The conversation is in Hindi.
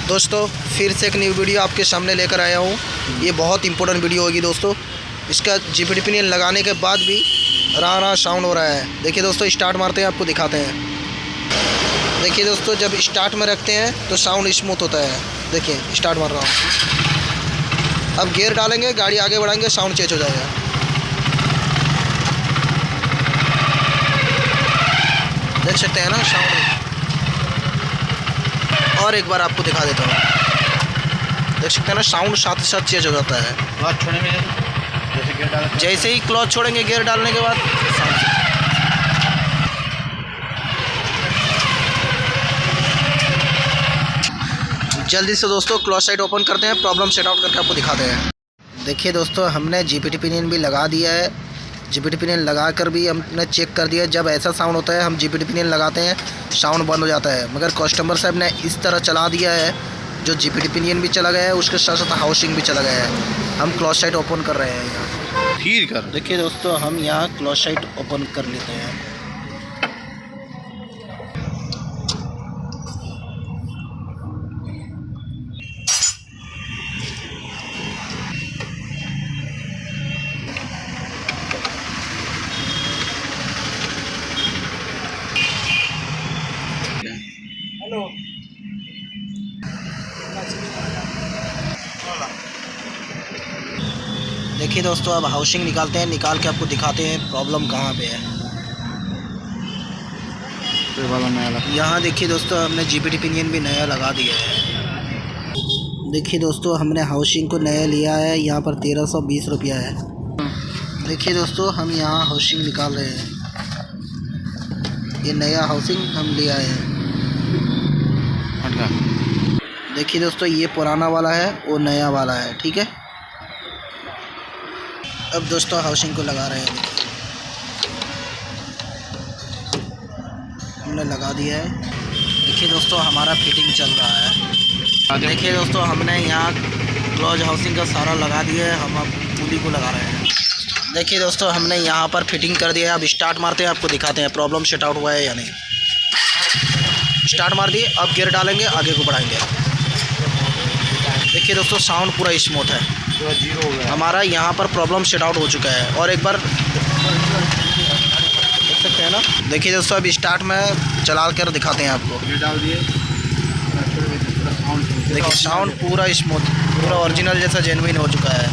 दोस्तों फिर से एक न्यू वीडियो आपके सामने लेकर आया हूँ। ये बहुत इंपॉर्टेंट वीडियो होगी दोस्तों। इसका जीपीडीपीएन लगाने के बाद भी रहा साउंड हो रहा है। देखिए दोस्तों, स्टार्ट मारते हैं, आपको दिखाते हैं। देखिए दोस्तों, जब स्टार्ट में रखते हैं तो साउंड स्मूथ होता है। देखिए स्टार्ट मार रहा हूँ। अब गियर डालेंगे, गाड़ी आगे बढ़ाएंगे, साउंड चेंज हो जाएगा। देख सकते हैं ना साउंड। और एक बार आपको दिखा देता हूँ। देख सकते हैं ना, साउंड साथ ही साथ चेंज हो जाता है। क्लच छोड़ने में जैसे ही क्लच छोड़ेंगे गियर डालने के बाद जल्दी से दोस्तों क्लच साइड ओपन करते हैं, प्रॉब्लम सेट आउट करके आपको दिखाते हैं। देखिए दोस्तों, हमने जीपीडीपीएन भी लगा दिया है। जीपीडीपीएन लगा कर भी हमने चेक कर दिया। जब ऐसा साउंड होता है, हम जीपीडीपीएन लगाते हैं, साउंड बंद हो जाता है। मगर कस्टमर साहब ने इस तरह चला दिया है, जो जीपीडीपीएन भी चला गया है, उसके साथ साथ हाउसिंग भी चला गया है। हम क्लच साइड ओपन कर रहे हैं यहाँ। फिर कर देखिए दोस्तों, हम यहाँ क्लच साइड ओपन कर लेते हैं। हेलो देखिए दोस्तों, अब हाउसिंग निकालते हैं, निकाल के आपको दिखाते हैं प्रॉब्लम कहाँ पे है। यहाँ देखिए दोस्तों, हमने जीपीडीपीएन भी नया लगा दिया है। देखिए दोस्तों, हमने हाउसिंग को नया लिया है। यहाँ पर 1320 रुपया है। देखिए दोस्तों, हम यहाँ हाउसिंग निकाल रहे हैं। ये नया हाउसिंग हम ले आए हैं। देखिए दोस्तों, ये पुराना वाला है, वो नया वाला है। ठीक है, अब दोस्तों हाउसिंग को लगा रहे हैं। हमने लगा दिया है। देखिए दोस्तों, हमारा फिटिंग चल रहा है। देखिए दोस्तों, हमने यहाँ क्लोज हाउसिंग का सारा लगा दिया है। हम अब पुली को लगा रहे हैं। देखिए दोस्तों, हमने यहाँ पर फिटिंग कर दिया है। अब स्टार्ट मारते हैं, आपको दिखाते हैं प्रॉब्लम सेट आउट हुआ है या नहीं। स्टार्ट मार दिए, अब गियर डालेंगे, आगे को बढ़ाएंगे। देखिए दोस्तों, साउंड पूरा स्मूथ है। जीरो हो गया हमारा यहाँ पर प्रॉब्लम सेट आउट हो चुका है। और एक बार देख सकते हैं ना। देखिए दोस्तों, अब स्टार्ट में चला कर दिखाते हैं आपको। ये डाल दिए। देखिए साउंड पूरा स्मूथ, पूरा ओरिजिनल जैसा जेन्युइन हो चुका है।